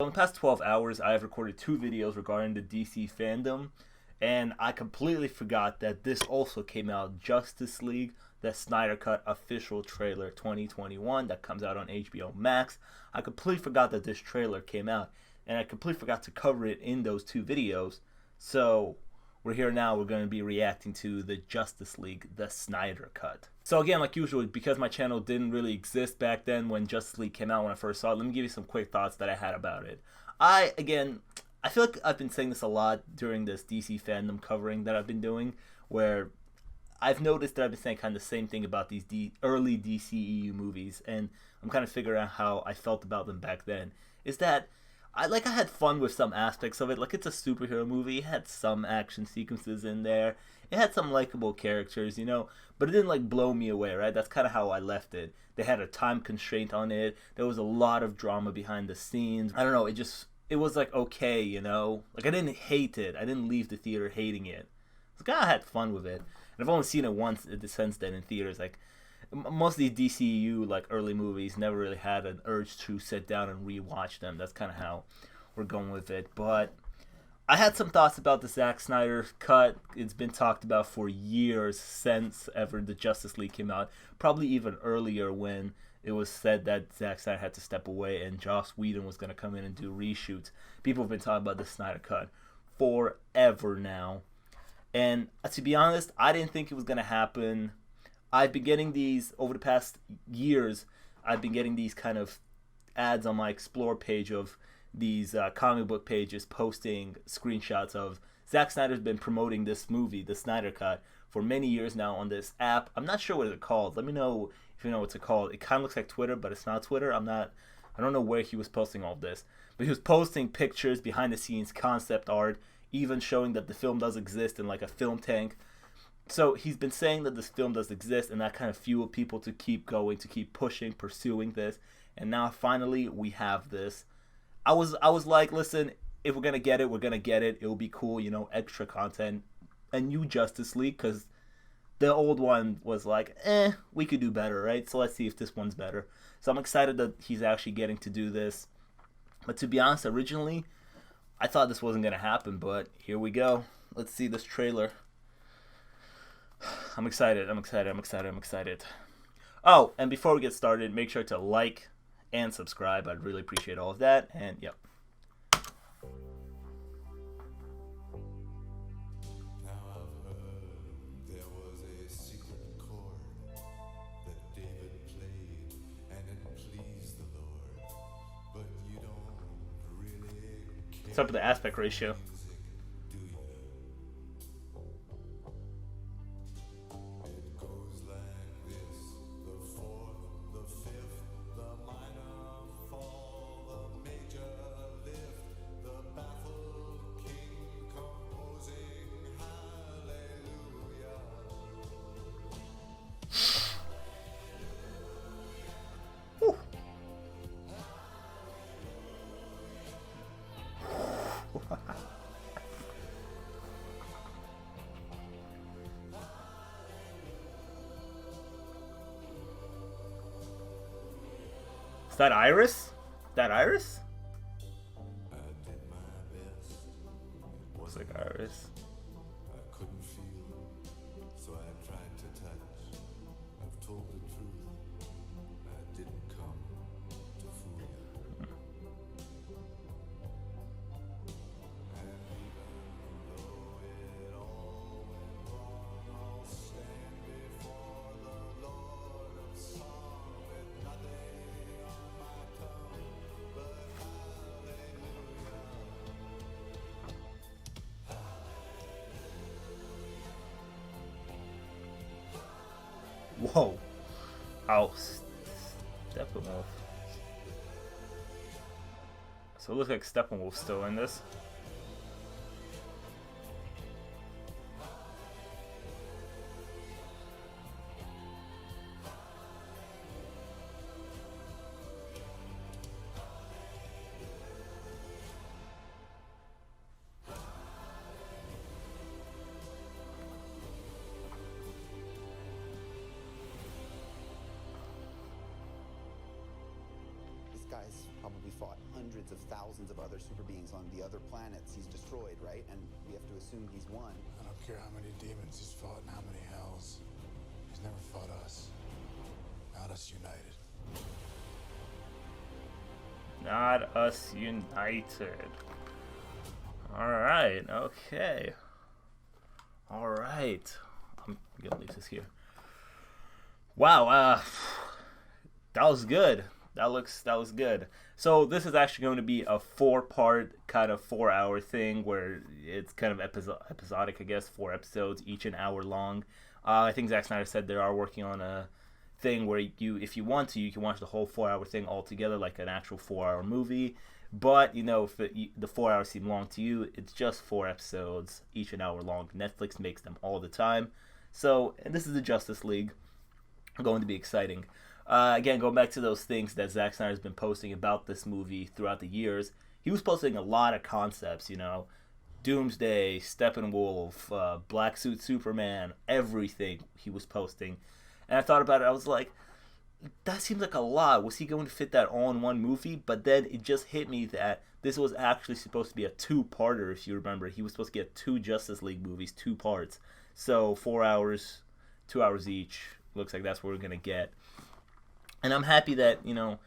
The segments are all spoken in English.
In the past 12 hours, I have recorded 2 videos regarding the DC fandom, and I completely forgot that this also came out, Justice League, the Snyder Cut official trailer 2021 that comes out on HBO Max. I completely forgot that this trailer came out, and I completely forgot to cover it in those 2 videos. So we're here now, we're going to be reacting to the Justice League, the Snyder Cut. So again, like usual, because my channel didn't really exist back then when Justice League came out when I first saw it, let me give you some quick thoughts that I had about it. I feel like I've been saying this a lot during this DC fandom covering that I've been doing, where I've noticed that I've been saying kind of the same thing about these early DCEU movies, and I'm kind of figuring out how I felt about them back then. Is that I had fun with some aspects of it. Like, it's a superhero movie. It had some action sequences in there. It had some likable characters, but it didn't like blow me away, right? That's kind of how I left it. They had a time constraint on it. There was a lot of drama behind the scenes. I don't know. It was like okay, Like, I didn't hate it. I didn't leave the theater hating it. I had fun with it. And I've only seen it once since then in theaters. Like, most of these DCU like early movies never really had an urge to sit down and rewatch them. That's kind of how we're going with it. But I had some thoughts about the Zack Snyder cut. It's been talked about for years since ever the Justice League came out. Probably even earlier when it was said that Zack Snyder had to step away and Joss Whedon was going to come in and do reshoots. People have been talking about the Snyder cut forever now. And to be honest, I didn't think it was going to happen. I've been getting these over the past years. I've been getting these kind of ads on my Explore page of these comic book pages posting screenshots of Zack Snyder's been promoting this movie, the Snyder Cut, for many years now on this app. I'm not sure what it's called. Let me know if you know what it's called. It kind of looks like Twitter, but it's not Twitter. I don't know where he was posting all of this, but he was posting pictures, behind the scenes, concept art, even showing that the film does exist in like a film tank. So he's been saying that this film does exist, and that kind of fueled people to keep going, to keep pushing, pursuing this. And now finally we have this. I was like, listen, if we're gonna get it, we're gonna get it. It'll be cool, extra content, a new Justice League, because the old one was like, we could do better, right? So let's see if this one's better. So I'm excited that he's actually getting to do this. But to be honest, originally I thought this wasn't gonna happen, but here we go. Let's see this trailer. I'm excited. Oh, and before we get started, make sure to like and subscribe. I'd really appreciate all of that. And yep. Now I've heard there was a secret chord that David played and it pleased the Lord. But you don't really care. What's up with the aspect ratio? Is that Iris? That Iris? I did my best. Looks like Iris. I couldn't feel, so I tried to touch. I've told the truth. I didn't come to fool you. And even though it all went wrong, I'll stand before the Lord of Song with nothing on my tongue but hallelujah. Whoa. I'll Steppenwolf. So it looks like Steppenwolf's still in this. This guy's probably fought hundreds of thousands of other super beings on the other planets he's destroyed, right? And we have to assume he's won. I don't care how many demons he's fought and how many hells. He's never fought us. Not us united. Not us united. Alright, okay. Alright. I'm gonna leave this here. Wow, that was good. That was good. So this is actually going to be a 4-part, kind of 4-hour thing where it's kind of episodic, I guess, 4 episodes, each an hour long. I think Zack Snyder said they are working on a thing where you, if you want to, you can watch the whole 4-hour thing all together, like an actual 4-hour movie. But, you know, if the 4 hours seem long to you, it's just 4 episodes, each an hour long. Netflix makes them all the time. So, and this is the Justice League. Going to be exciting. Again, going back to those things that Zack Snyder's been posting about this movie throughout the years, he was posting a lot of concepts, you know, Doomsday, Steppenwolf, Black Suit Superman, everything he was posting. And I thought about it, I was like, that seems like a lot. Was he going to fit that all in one movie? But then it just hit me that this was actually supposed to be a 2-parter, if you remember. He was supposed to get 2 Justice League movies, 2 parts. So 4 hours, 2 hours each. Looks like that's what we're going to get. And I'm happy that, you know,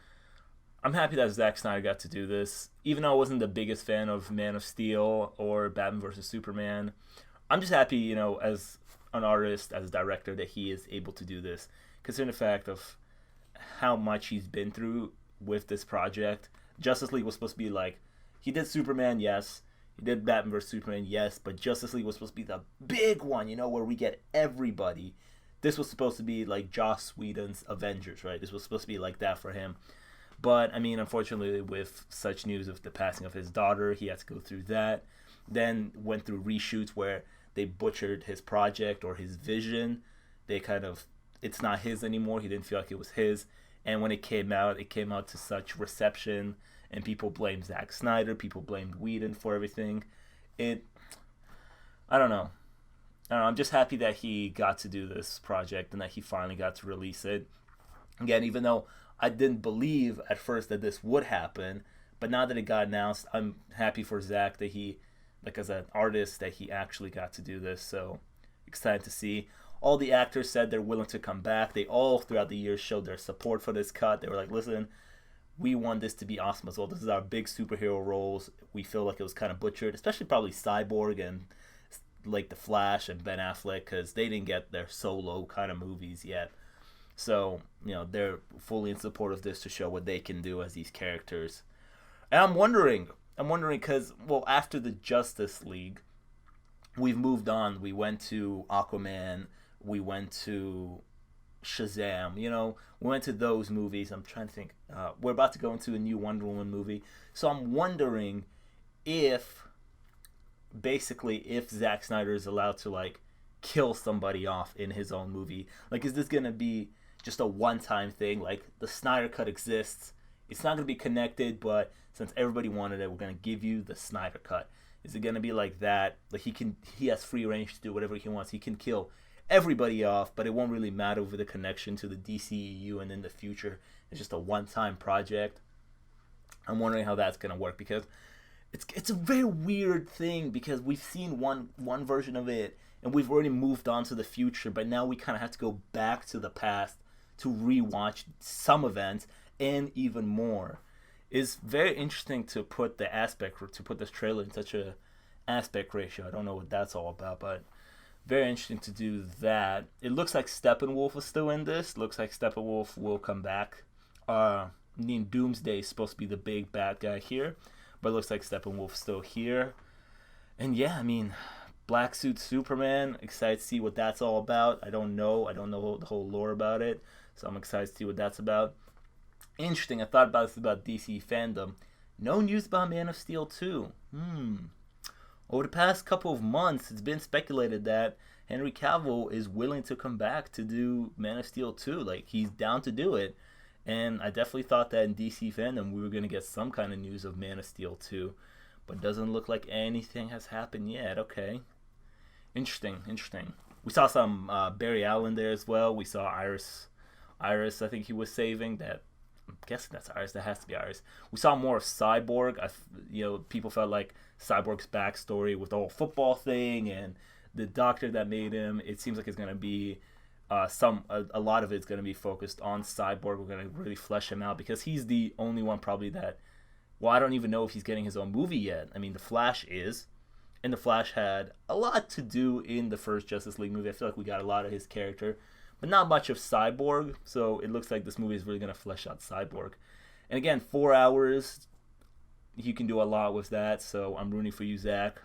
Zack Snyder got to do this. Even though I wasn't the biggest fan of Man of Steel or Batman vs. Superman, I'm just happy, you know, as an artist, as a director, that he is able to do this. Considering the fact of how much he's been through with this project. Justice League was supposed to be like, he did Superman, yes. He did Batman vs. Superman, yes. But Justice League was supposed to be the big one, you know, where we get everybody. This was supposed to be like Joss Whedon's Avengers, right? This was supposed to be like that for him. But, I mean, unfortunately, with such news of the passing of his daughter, he had to go through that. Then went through reshoots where they butchered his project or his vision. They kind of, it's not his anymore. He didn't feel like it was his. And when it came out to such reception. And people blamed Zack Snyder. People blamed Whedon for everything. I don't know. I'm just happy that he got to do this project and that he finally got to release it. Again, even though I didn't believe at first that this would happen, but now that it got announced, I'm happy for Zack that he, like as an artist, that he actually got to do this. So excited to see. All the actors said they're willing to come back. They all throughout the years showed their support for this cut. They were like, listen, we want this to be awesome as well. This is our big superhero roles. We feel like it was kind of butchered, especially probably Cyborg and like The Flash and Ben Affleck, because they didn't get their solo kind of movies yet. So, you know, they're fully in support of this to show what they can do as these characters. And I'm wondering because, well, after the Justice League, we've moved on. We went to Aquaman. We went to Shazam. You know, we went to those movies. I'm trying to think. We're about to go into a new Wonder Woman movie. So I'm wondering if Zack Snyder is allowed to like kill somebody off in his own movie. Like, is this gonna be just a one-time thing? Like, the Snyder Cut exists, it's not gonna be connected, but since everybody wanted it, we're gonna give you the Snyder Cut. Is it gonna be like that? Like, he has free range to do whatever he wants. He can kill everybody off, but it won't really matter with the connection to the DCEU, and in the future it's just a one-time project. I'm wondering how that's gonna work, because it's a very weird thing, because we've seen one version of it and we've already moved on to the future, but now we kind of have to go back to the past to rewatch some events and even more. It's very interesting to put this trailer in such a aspect ratio. I don't know what that's all about, but very interesting to do that. It looks like Steppenwolf is still in this. Looks like Steppenwolf will come back. Doomsday is supposed to be the big bad guy here, but it looks like Steppenwolf's still here. And yeah, I mean, Black Suit Superman, excited to see what that's all about. I don't know the whole lore about it, so I'm excited to see what that's about. Interesting, I thought about this about DC fandom. No news about Man of Steel 2. Over the past couple of months, it's been speculated that Henry Cavill is willing to come back to do Man of Steel 2. Like, he's down to do it. And I definitely thought that in DC fandom we were going to get some kind of news of Man of Steel 2. But it doesn't look like anything has happened yet. Okay. Interesting. We saw some Barry Allen there as well. We saw Iris, I think he was saving. That guessing that's ours. That has to be ours. We saw more of Cyborg. People felt like Cyborg's backstory with the whole football thing and the doctor that made him. It seems like it's gonna be a lot of it's gonna be focused on Cyborg. We're gonna really flesh him out because he's the only one probably that. Well, I don't even know if he's getting his own movie yet. I mean, the Flash is, and the Flash had a lot to do in the first Justice League movie. I feel like we got a lot of his character, but not much of Cyborg. So it looks like this movie is really gonna flesh out Cyborg. And again, 4 hours. You can do a lot with that, so I'm rooting for you, Zach.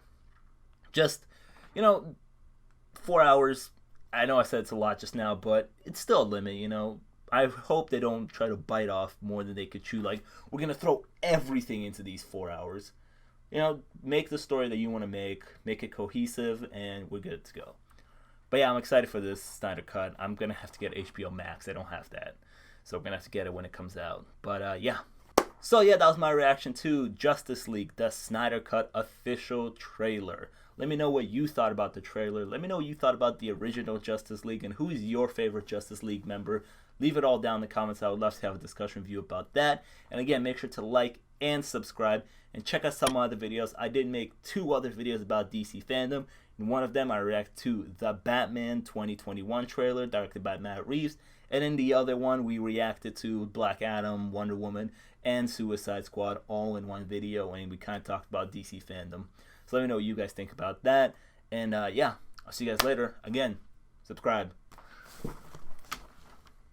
Just, 4 hours. I know I said it's a lot just now, but it's still a limit, I hope they don't try to bite off more than they could chew. Like, we're going to throw everything into these 4 hours. Make the story that you want to make it cohesive, and we're good to go. But yeah, I'm excited for this Snyder Cut. I'm going to have to get HBO Max. I don't have that. So we're going to have to get it when it comes out. But yeah. So yeah, that was my reaction to Justice League, the Snyder Cut official trailer. Let me know what you thought about the trailer. Let me know what you thought about the original Justice League and who is your favorite Justice League member. Leave it all down in the comments. I would love to have a discussion with you about that. And again, make sure to like and subscribe and check out some other videos. I did make 2 other videos about DC fandom. In one of them, I react to the Batman 2021 trailer directed by Matt Reeves. And in the other one, we reacted to Black Adam, Wonder Woman, and Suicide Squad all in one video. And we kind of talked about DC fandom. So let me know what you guys think about that. And yeah, I'll see you guys later. Again, subscribe.